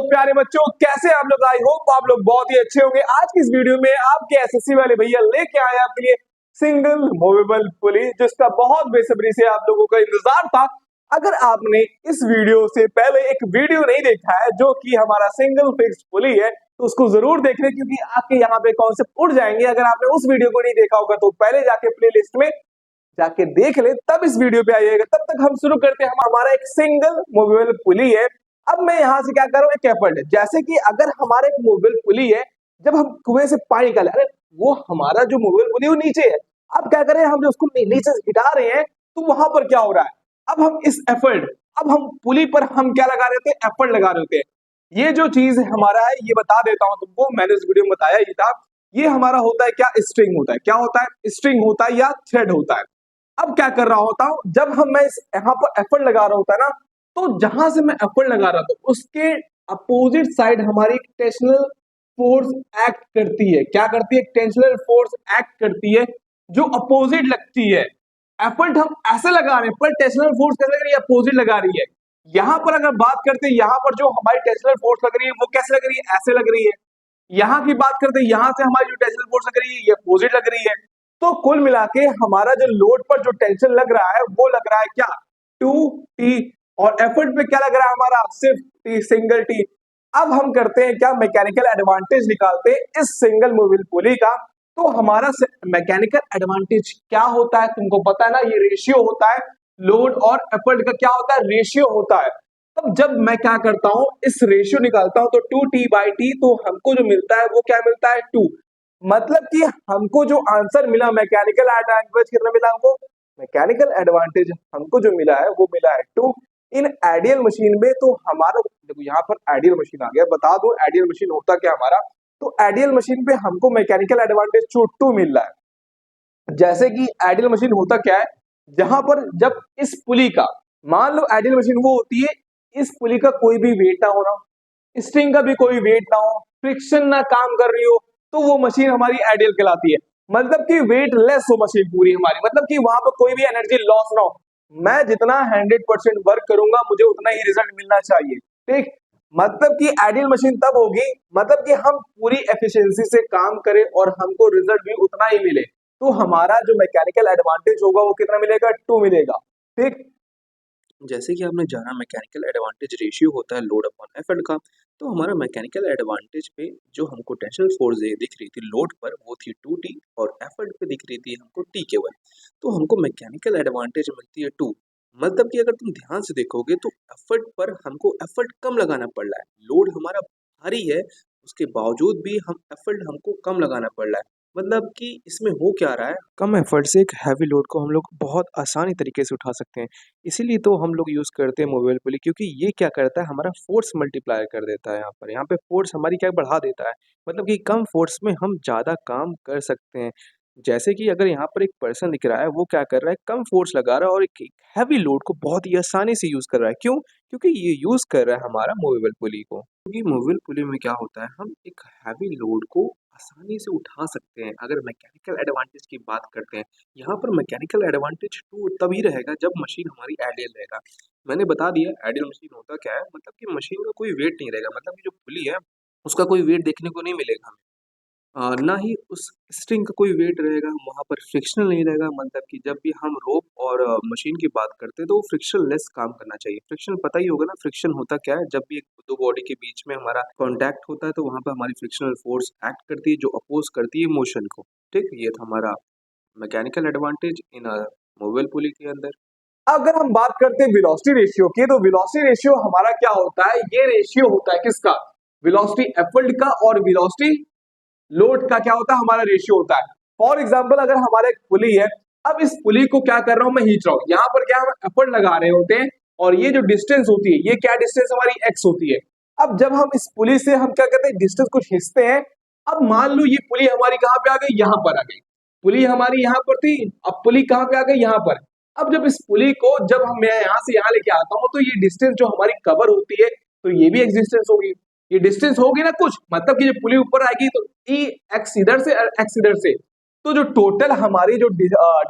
प्यारे बच्चों, कैसे आप लोग? आई होप आप लोग बहुत ही अच्छे होंगे। आज की इस वीडियो में आपके एसएससी वाले भैया लेके आए आपके लिए सिंगल मूवेबल पुली, जिसका बहुत बेसब्री से आप लोगों का इंतजार था। अगर आपने इस वीडियो से पहले एक वीडियो नहीं देखा है जो कि हमारा सिंगल फिक्स्ड पुली है, तो उसको जरूर देख लें, क्योंकि आपके यहाँ पे कॉन्सेप्ट उड़ जाएंगे। अगर आपने उस वीडियो को नहीं देखा होगा तो पहले जाके प्ले लिस्ट में जाके देख ले, तब इस वीडियो पे आइएगा। तब तक हम शुरू करते हैं। हमारा एक सिंगल मूवेबल पुली है। अब मैं यहाँ से क्या कर रहा हूँ, एक एफर्ट है। जैसे कि अगर हमारा एक मूवेबल पुली है, जब हम कुएं से पानी निकाले, अरे वो हमारा जो मूवेबल पुली वो नीचे है। अब क्या करें, हम जो उसको नीचे से हिटा रहे हैं, तो वहां पर क्या हो रहा है, अब हम इस एफर्ट, अब हम पुली पर हम क्या लगा रहे होते हैं, एफर्ट लगा रहे होते हैं। ये जो चीज हमारा है, ये बता देता हूं तुमको, मैंने इस वीडियो में बताया ही था। ये हमारा होता है क्या, स्ट्रिंग होता है। क्या होता है, स्ट्रिंग होता है या थ्रेड होता है। अब क्या कर रहा होता हूं, जब मैं यहाँ पर एफर्ट लगा रहा होता है ना, तो जहां से मैं एफर्ट लगा रहा था उसके अपोजिट साइड हमारी टेंशनल फोर्स एक्ट करती है। क्या करती है, टेंशनल फोर्स एक्ट करती है जो अपोजिट लगती है। एफर्ट हम ऐसे लगा रहे हैं, पर टेंशनल फोर्स कैसे लग रही है, अपोजिट लगा रही है। यहां पर अगर बात करते हैं, यहां पर जो हमारी टेंशनल फोर्स लग रही है वो कैसे लग रही है, ऐसे लग रही है। यहाँ की बात करते हैं, यहां से हमारी जो टेंशनल फोर्स लग रही है ये अपोजिट लग रही है। तो कुल मिला के हमारा जो लोड पर जो टेंशन लग रहा है वो लग रहा है क्या, 2T। और एफर्ट पे क्या लग रहा है हमारा, सिर्फ T, सिंगल T। अब हम करते हैं क्या, मैकेनिकल एडवांटेज निकालते हैं इस सिंगल मूवेबल पुली का। तो हमारा मैकेनिकल एडवांटेज क्या होता है, तुमको पता है ना, ये रेशियो होता है। लोड और एफर्ट का क्या होता है, रेशियो होता है। तब जब मैं क्या करता हूं, इस रेशियो निकालता हूं, तो 2T/T, तो हमको जो मिलता है वो क्या मिलता है, 2। मतलब कि हमको जो आंसर मिला, मैकेनिकल एडवांटेज कितना मिला हमको, मैकेनिकल एडवांटेज हमको जो मिला है वो मिला है 2 इन आइडियल मशीन में। तो हमारा देखो यहाँ पर आइडियल मशीन आ गया। बता दो आइडियल मशीन होता क्या हमारा, तो आइडियल मशीन पे हमको मैकेनिकल एडवांटेज 2 मिल रहा है। जैसे कि आइडियल मशीन होता क्या है, जहां पर जब इस पुली का, मान लो आइडियल मशीन वो होती है, इस पुली का कोई भी वेट ना होना, स्ट्रिंग का भी कोई वेट ना हो, फ्रिक्शन ना काम कर रही हो, तो वो मशीन हमारी आइडियल कहलाती है। मतलब कि वेट लेस हो मशीन पूरी हमारी, मतलब कि वहां पर कोई भी एनर्जी लॉस ना हो। मैं जितना 100% वर्क करूंगा मुझे उतना ही रिजल्ट मिलना चाहिए, ठीक। मतलब कि आइडियल मशीन तब होगी, मतलब कि हम पूरी एफिशिएंसी से काम करें और हमको रिजल्ट भी उतना ही मिले। तो हमारा जो मैकेनिकल एडवांटेज होगा वो कितना मिलेगा, 2 मिलेगा, ठीक। जैसे कि आपने जाना मैकेनिकल एडवांटेज रेशियो होता है लोड अपॉन एफर्ट का। तो हमारा मैकेनिकल एडवांटेज पे जो हमको टेंशनल फोर्स दिख रही थी लोड पर वो थी 2T, और एफर्ट पे दिख रही थी हमको T केवल। तो हमको मैकेनिकल एडवांटेज मिलती है 2। मतलब कि अगर तुम ध्यान से देखोगे तो एफर्ट पर हमको एफर्ट कम लगाना पड़ रहा है। लोड हमारा भारी है, उसके बावजूद भी हम एफर्ट हमको कम लगाना पड़ रहा है। मतलब कि इसमें हो क्या रहा है, कम एफर्ट से एक हैवी लोड को हम लोग बहुत आसानी तरीके से उठा सकते हैं। इसीलिए तो हम लोग यूज़ करते हैं मूवेबल पुली, क्योंकि ये क्या करता है, हमारा फोर्स मल्टीप्लाई कर देता है। यहाँ पे फोर्स हमारी क्या बढ़ा देता है, मतलब कि कम फोर्स में हम ज़्यादा काम कर सकते हैं। जैसे कि अगर यहाँ पर एक पर्सन दिख रहा है, वो क्या कर रहा है, कम फोर्स लगा रहा है और एक हैवी लोड को बहुत ही आसानी से यूज़ कर रहा है। क्यों? क्योंकि ये यूज़ कर रहा है हमारा मूवेबल पुली को। क्योंकि मूवेबल पुली में क्या होता है, हम एक हैवी लोड को आसानी से उठा सकते हैं। अगर मैकेनिकल एडवांटेज की बात करते हैं, यहाँ पर मैकेनिकल एडवांटेज 2 तभी रहेगा जब मशीन हमारी आइडियल रहेगा। मैंने बता दिया आइडियल मशीन होता क्या है, मतलब कि मशीन का कोई वेट नहीं रहेगा, मतलब कि जो पुली है उसका कोई वेट देखने को नहीं मिलेगा हमें। ना ही उस स्ट्रिंग का कोई वेट रहेगा, वहाँ पर फ्रिक्शनल नहीं रहेगा। मतलब कि जब भी हम रोप और मशीन की बात करते हैं तो वो फ्रिक्शन लेस काम करना चाहिए। फ्रिक्शन पता ही होगा ना, फ्रिक्शन होता क्या है, जब भी एक दो बॉडी के बीच में हमारा कांटेक्ट होता है तो वहाँ पर हमारी फ्रिक्शनल फोर्स एक्ट करती है जो अपोज करती है मोशन को, ठीक। ये था हमारा mechanical advantage in movable pulley के अंदर। अगर हम बात करते हैं वेलोसिटी रेशियो की, तो वेलोसिटी रेशियो हमारा क्या होता है, ये रेशियो होता है किसका, वेलोसिटी एफर्ट का और वेलोसिटी लोड का क्या होता है, हमारा रेशियो होता है। फॉर एग्जांपल अगर हमारा एक पुली है, अब इस पुली को क्या कर रहा हूं मैं, खींच रहा हूं, यहाँ पर क्या हम एफर्ट लगा रहे होते हैं, और ये जो डिस्टेंस होती है ये क्या डिस्टेंस हमारी एक्स होती है। अब जब हम इस पुली से हम क्या करते हैं, डिस्टेंस को खींचते हैं। अब मान लो ये पुली हमारी कहाँ पे आ गई, यहाँ पर आ गई। पुली हमारी यहाँ पर थी, अब पुली कहाँ पे आ गई, यहाँ पर। अब जब इस पुली को जब हम मैं यहाँ से यहाँ लेके आता हूँ, तो ये डिस्टेंस जो हमारी कवर होती है, तो ये भी एक डिस्टेंस होगी। ये डिस्टेंस होगी ना कुछ, मतलब कि जब पुली ऊपर आएगी तो ई एक्स इधर से एक्स इधर से, तो जो टोटल हमारी जो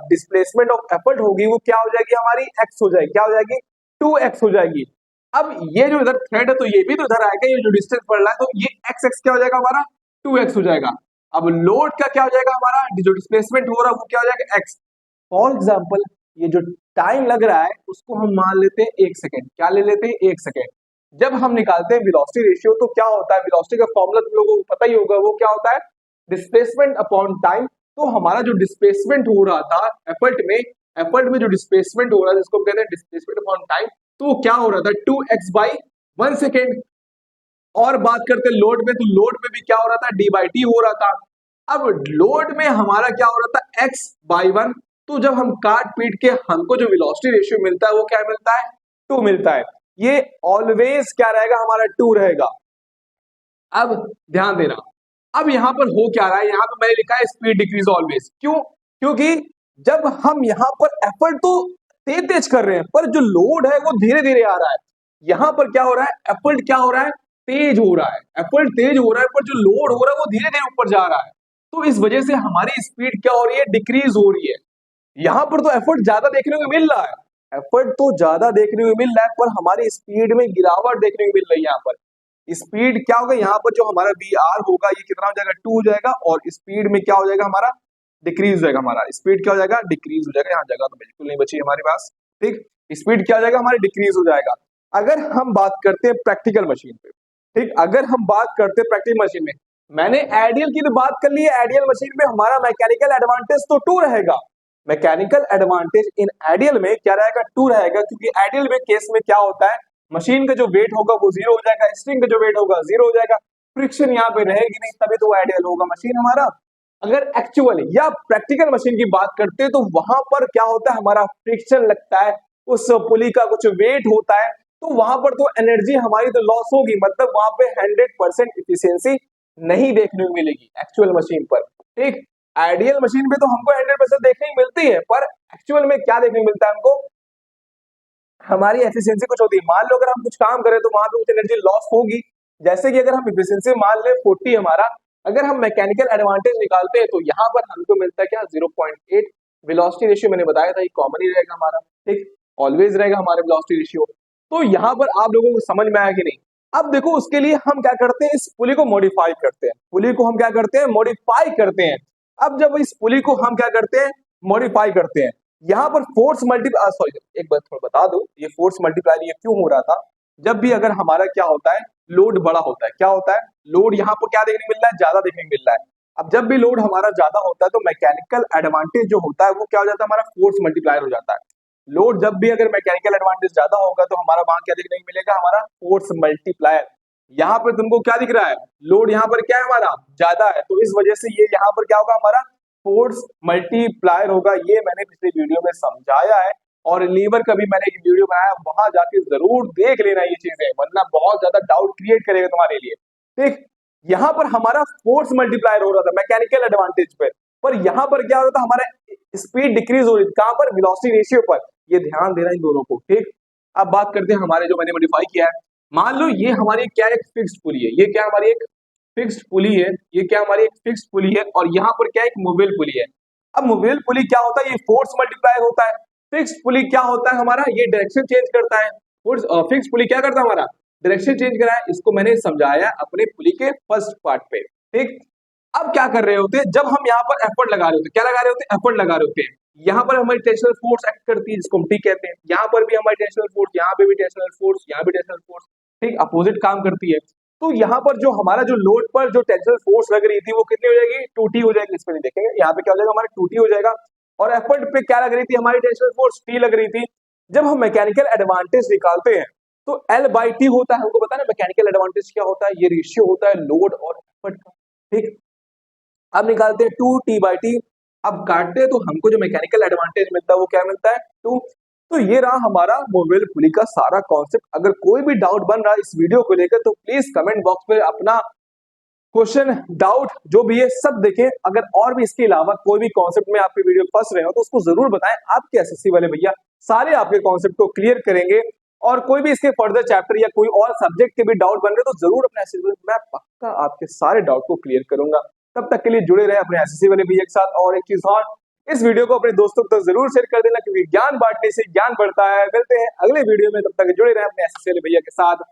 डिस्प्लेसमेंट ऑफ एफर्ट होगी वो क्या हो जाएगी, हमारी एक्स हो जाएगी। क्या हो जाएगी, 2x हो जाएगी। अब ये जो इधर थ्रेड है तो ये भी तो इधर आएगा, ये जो डिस्टेंस बढ़ रहा है तो ये एक्स एक्स क्या हो जाएगा हमारा 2x हो जाएगा। अब लोड का क्या हो जाएगा हमारा, जो डिस्प्लेसमेंट हो रहा है वो क्या हो जाएगा x। फॉर एग्जाम्पल ये जो टाइम लग रहा है उसको हम मान लेते हैं 1 सेकेंड, क्या ले लेते हैं 1 सेकेंड। जब हम निकालते हैं वेलोसिटी रेशियो तो क्या होता है, वेलोसिटी का फॉर्मूला तुम लोगों को पता ही होगा, वो क्या होता है डिस्प्लेसमेंट अपॉन टाइम। तो हमारा जो डिस्प्लेसमेंट हो रहा था एफर्ट में जो डिस्प्लेसमेंट हो रहा है जिसको हम कहते हैं डिस्प्लेसमेंट अपॉन टाइम, तो वो क्या हो रहा था 2x बाई 1 सेकेंड। और बात करते लोड में, तो लोड में भी क्या हो रहा था d/t हो रहा था। अब लोड में हमारा क्या हो रहा था x/1, तो जब हम काट पीट के हमको जो वेलोसिटी रेशियो मिलता है वो क्या मिलता है 2 मिलता है। ये ऑलवेज क्या रहेगा हमारा 2 रहेगा। अब ध्यान देना, अब यहां पर हो क्या रहा है, यहां पर मैंने लिखा है स्पीड डिक्रीज ऑलवेज, क्यों, क्योंकि जब हम यहां पर एफर्ट तो तेज तेज कर रहे हैं पर जो लोड है वो धीरे धीरे आ रहा है। यहां पर क्या हो रहा है, एफर्ट क्या हो रहा है तेज हो रहा है, एफर्ट तेज हो रहा है पर जो लोड हो रहा है वो धीरे धीरे ऊपर जा रहा है। तो इस वजह से हमारी स्पीड क्या हो रही है, डिक्रीज हो रही है। यहां पर तो एफर्ट ज्यादा देखने को मिल रहा है, एफर्ट तो ज्यादा देखने को मिल रहा है पर हमारी स्पीड में गिरावट देखने को मिल रही है। यहाँ पर स्पीड क्या होगा, यहाँ पर जो हमारा वी आर होगा ये कितना हो जाएगा 2 हो जाएगा, और स्पीड में क्या हो जाएगा हमारा डिक्रीज हो जाएगा, हमारा स्पीड क्या हो जाएगा डिक्रीज हो जाएगा। यहाँ जगह तो बिल्कुल नहीं बची हमारे पास, ठीक, स्पीड क्या हो जाएगा हमारी डिक्रीज हो जाएगा। अगर हम बात करते हैं प्रैक्टिकल मशीन पे, ठीक, अगर हम बात करते हैं प्रैक्टिकल मशीन में, मैंने आइडियल की तो बात कर ली है, आइडियल मशीन में हमारा मैकेनिकल एडवांटेज तो 2 रहेगा। मैकेनिकल एडवांटेज इन आइडियल में क्या रहेगा 2 रहेगा, क्योंकि आइडियल में केस में क्या होता है मशीन का जो वेट होगा वो 0 हो जाएगा, स्प्रिंग का जो वेट होगा 0 हो जाएगा, फ्रिक्शन यहाँ पे रहेगी नहीं, तभी तो आइडियल होगा मशीन हमारा। अगर एक्चुअल या प्रैक्टिकल मशीन की बात करते हैं तो वहां पर क्या होता है हमारा फ्रिक्शन लगता है, उस पुली का कुछ वेट होता है, तो वहां पर तो एनर्जी हमारी तो लॉस होगी, मतलब वहां पे 100% इफिशियंसी नहीं देखने को मिलेगी एक्चुअल मशीन पर, ठीक। आइडियल मशीन पे तो हमको 100% देखने को मिलती है, पर एक्चुअल में क्या देखने को मिलता है हमको, हमारी एफिशिएंसी कुछ होती है। मान लो अगर हम कुछ काम करें तो वहां पे कुछ एनर्जी लॉस होगी, जैसे कि अगर हम एफिशिएंसी मान ले 40 हमारा, अगर हम मैकेनिकल एडवांटेज निकालते हैं तो यहाँ पर हमको मिलता है क्या 0.8। वेलोसिटी रेशियो मैंने बताया था ये कॉमन ही रहेगा हमारा, ठीक, ऑलवेज रहेगा हमारा वेलोसिटी रेशियो। तो यहाँ पर आप लोगों को समझ में आया कि नहीं। अब देखो उसके लिए हम क्या करते हैं, इस पुली को मॉडिफाई करते हैं, पुली को हम क्या करते हैं मॉडिफाई करते हैं। अब जब इस पुली को हम क्या करते हैं मॉडिफाई करते हैं, यहाँ पर फोर्स मल्टीप्लाई, सॉरी एक बात थोड़ा बता दो, ये फोर्स मल्टीप्लाई ये क्यों हो रहा था, जब भी अगर हमारा क्या होता है लोड बड़ा होता है, क्या होता है लोड यहाँ पर क्या देखने को मिल रहा है ज्यादा देखने को मिल रहा है। अब जब भी लोड हमारा ज्यादा होता है तो मैकेनिकल एडवांटेज जो होता है वो क्या हो जाता है हमारा फोर्स मल्टीप्लायर हो जाता है। लोड जब भी अगर मैकेनिकल एडवांटेज ज्यादा होगा तो हमारा वहां क्या देखने को मिलेगा हमारा फोर्स मल्टीप्लायर। यहाँ पर तुमको क्या दिख रहा है, लोड यहाँ पर क्या है हमारा ज्यादा है, तो इस वजह से ये यहाँ पर क्या होगा हमारा फोर्स मल्टीप्लायर होगा। ये मैंने पिछले वीडियो में समझाया है, और लीवर का भी मैंने एक वीडियो बनाया, वहां जाके जरूर देख लेना ये चीजें, वरना बहुत ज्यादा डाउट क्रिएट करेगा तुम्हारे लिए, ठीक। यहाँ पर हमारा फोर्स मल्टीप्लायर हो रहा था मैकेनिकल एडवांटेज पर यहाँ पर क्या हो रहा था हमारा स्पीड डिक्रीज हो रही थी, कहां पर वेलोसिटी रेशियो पर, ये ध्यान देना इन दोनों को, ठीक। अब बात करते हैं हमारे जो मैंने मॉडिफाई किया है, मान लो ये हमारी क्या एक फिक्स्ड पुली है, ये क्या हमारी एक फिक्स्ड पुली है, ये क्या हमारी एक फिक्स्ड पुली है, और यहाँ पर क्या एक मूवेबल पुली है। अब मूवेबल पुली क्या होता है, ये फोर्स मल्टीप्लायर होता है। फिक्स्ड पुली क्या होता है हमारा, ये डायरेक्शन चेंज करता है। फिक्स्ड पुली क्या करता है हमारा डायरेक्शन चेंज करा है, इसको मैंने समझाया अपने पुली के फर्स्ट पार्ट पे, ठीक। अब क्या कर रहे होते हैं, जब हम यहाँ पर एफर्ट लगा रहे होते हैं, क्या लगा रहे होते हैं एफर्ट लगा रहे होते हैं, यहाँ पर हमारी टेंशनल फोर्स एक्ट करती है जिसको हम टी कहते हैं, यहाँ पर भी हमारी टेंशनल फोर्स, यहाँ पे भी टेंशनल फोर्स, यहाँ भी टेंशनल फोर्स, ठीक, अपोजिट काम करती है। तो यहाँ पर जो हमारा जो लोड पर जो टेंशनल फोर्स लग रही थी वो कितनी हो जाएगी 2T हो जाएगी, इसमें देखेंगे यहाँ पे क्या हो जाएगा हमारा 2T हो जाएगा, और एफर्ट पे क्या लग रही थी हमारी टेंशनल फोर्स T लग रही थी। जब हम मैकेनिकल एडवांटेज निकालते हैं तो L/T होता है, हमको पता है ना मैकेनिकल एडवांटेज क्या होता है, ये रेशियो होता है लोड और एफर्ट का, ठीक। अब निकालते हैं 2T/T, अब काटते हैं तो हमको जो मैकेनिकल एडवांटेज मिलता है वो क्या मिलता है 2। तो ये रहा हमारा मूवेबल पुली का सारा कॉन्सेप्ट। अगर कोई भी डाउट बन रहा है इस वीडियो को लेकर तो प्लीज कमेंट बॉक्स में अपना क्वेश्चन डाउट जो भी है सब देखें। अगर और भी इसके अलावा कोई भी कॉन्सेप्ट में आपके वीडियो फंस रहे हो तो उसको जरूर बताएं, आपके एसएससी वाले भैया सारे आपके कॉन्सेप्ट को क्लियर करेंगे। और कोई भी इसके फर्दर चैप्टर या कोई और सब्जेक्ट के भी डाउट बन रहे तो जरूर अपने एसएससी, मैं पक्का आपके सारे डाउट को क्लियर करूंगा। तब तक के लिए जुड़े रहे अपने एसएससी वाले भैया के साथ। और एक चीज और, इस वीडियो को अपने दोस्तों को तो जरूर शेयर कर देना, क्योंकि ज्ञान बांटने से ज्ञान बढ़ता है। मिलते हैं अगले वीडियो में, तब तक जुड़े रहें अपने एसएससी वाले भैया के साथ।